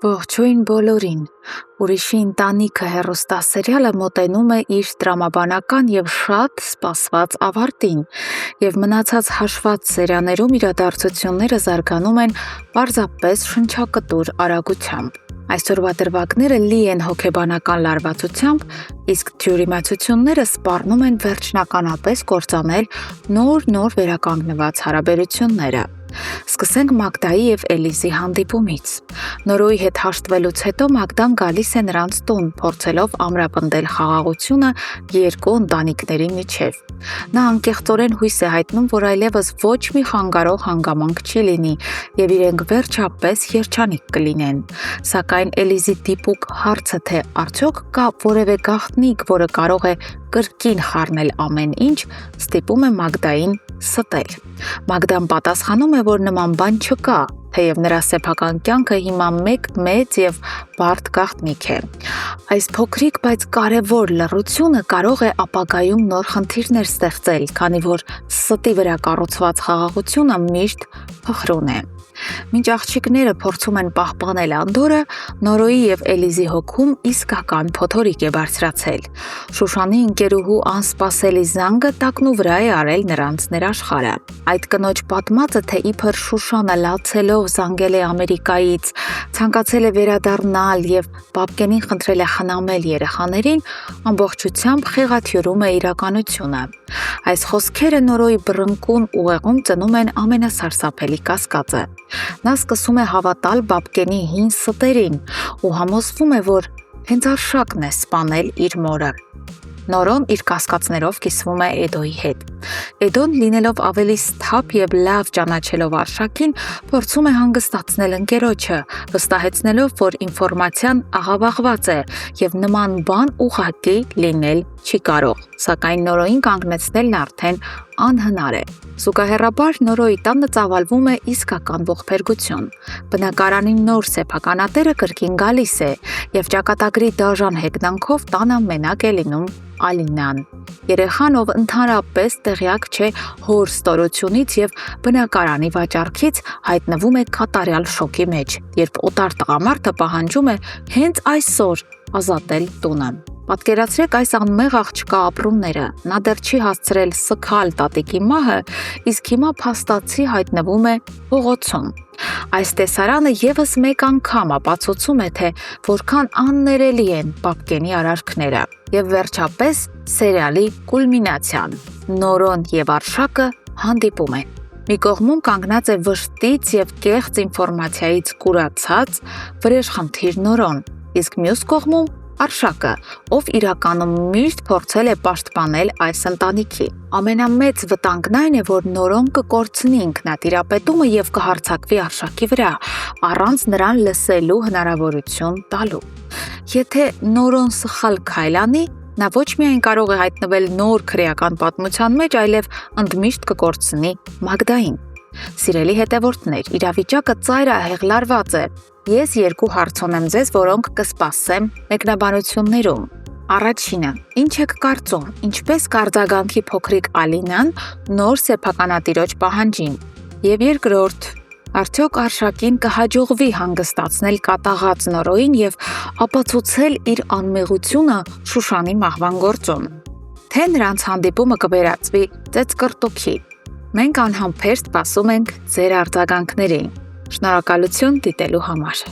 Ողջույն բոլորին, ուրիշի ընտանիքը հեռուստասերիալը մոտենում է իր տրամաբանական և շատ սպասված ավարտին, և մնացած հաշված սերիաներում իրադարձությունները զարգանում են պարզապես շնչակտուր արագությամբ։ Այսօրվա դրվագները լի են հոգեբանական լարվածությամբ, իսկ թյուրիմացությունները սպառնում են վերջնականապես կործանել նոր վերականգնված հարաբերությունները։ Սկսենք Մագդայի և Էլիզի հանդիպումից։ Նորոյի հետ հաշտվելուց հետո Մագդան գալիս է նրանց տուն, փորձելով ամրապնդել խաղաղությունը երկու ընտանիքների միջև։ Նա անկեղծորեն հույս է հայտնում, որ այլևս ոչ մի խանգարող հանգամանք չի լինի, և իրենք վերջապես երջանիկ կլինեն։ Սակայն Էլիզի դիպուկ հարցը, թե արդյոք կա որևէ գաղտնիք, որը կարող է կրկին խառնել ամեն ինչ, ստիպում է Մագդային ստել։ Մագդան պատասխանում է, որ նման բան չկա, թեև նրա սեփական կյանքը հիմա մեկ մեծ և բարդ գաղտնիք է։ Այս փոքրիկ, բայց կարևոր լռությունը կարող է ապագայում նոր խնդիրներ ստեղծել, քանի որ ստի վրա կառուցված խաղաղությունը միշտ փխրուն է։ Մինչ աղջիկները փորձում են պահպանել անդորրը, Նորոյի և Էլիզի հոգում իսկական փոթորիկ է բարձրացել։ Շուշանի ընկերուհու անսպասելի զանգը տակնուվրա է արել նրանց ներաշխարը։ Այդ կնոջ պատմածը, թե իբր Շուշանը լացելով զանգել է Ամերիկայից, ցանկացել է վերադառնալ և Պապկենին խնդրել է խնամել երեխաներին, ամբողջությամբ խեղաթյուրում է իրականությունը։ Այս խոսքերը Նորոյի բռնկուն ուղեղում ծնում են ամենասարսափելի կասկածը։ Նա սկսում է հավատալ Բաբկենի հին ստերին ու համոզվում է, որ հենց Արշակն է սպանել իր մորը։ Նորոն իր կասկածներով կիսվում է Էդոյի հետ։ Էդոն, լինելով ավելի սթափ և լավ ճանաչելով Արշակին, փորձում է հանգստացնել ընկերոջը, վստահեցնելով, որ ինֆորմացիան աղավաղված է և նման բան ուղղակի լինել չի կարող, սակայն Նորոյին կանգնեցնելն արդեն անհնար է։ Զուգահեռաբար Նորոյի տանը ծավալվում է իսկական ողբերգություն։ Բնակարանի նոր սեփականատերը կրկին գալիս է, և ճակատագրի դաժան հեգնանքով տանը մենակ է լինում Ալինան։ Երեխան, ով ընդհանրապես տեղյակ չէ հոր ստորությունից և բնակարանի վաճառքից, հայտնվում է կատարյալ շոկի մեջ, երբ օտար տղամարդը պահանջում է հենց այսօր ազատել տունը։ Պատկերացրեք այս անմեղ աղջկա ապրումները։ Նա դեռ չի հասցրել սգալ տատիկի մահը, իսկ հիմա փաստացի հայտնվում է փողոցում։ Այս տեսարանը ևս մեկ անգամ ապացուցում է, թե որքան աններելի են Պապկենի արարքները։ Եվ վերջապես սերիալի կուլմինացիան։ Նորոն և Արշակը հանդիպում են։ Մի կողմում կանգնած է վշտից և կեղծ ինֆորմացիայից կուրացած վրեժխնդիր Նորոն, իսկ մյուս կողմում Արշակը, ով իրականում միշտ փորձել է պաշտպանել այս ընտանիքի։ Ամենամեծ վտանգն այն է, որ Նորոն կկորցնի ինքնատիրապետումը և կհարձակվի Արշակի վրա, առանց նրան լսելու հնարավորություն տալու։ Եթե Նորոն սխալ քայլ անի, նա ոչ միայն կարող է հայտնվել նոր քրեական պատմության մեջ, այլև ընդմիշտ կկորցնի Մագդային։ Սիրելի հետևորդներ, իրավիճակը ծայրահեղ լարված է։ Ես երկու հարց ունեմ ձեզ, որոնք կսպասեմ մեկնաբանություններում։ Առաջինը, ինչ եք կարծում, ինչպես կարձագանքի փոքրիկ Ալինան նոր սեփականատիրոջ պահանջին։ Եվ երկրորդ, արդյոք Արշակին կհաջողվի հանգստացնել կատաղած Նորոյին և ապացուցել իր անմեղությունը Շուշանի մահվան գործում։ Թե նրանց հանդիպումը կվերածվի ծեծկռտուքի։ Մենք անհամբեր սպասում ենք ձեր արձագանքներին։ Շնորհակալություն դիտելու համար։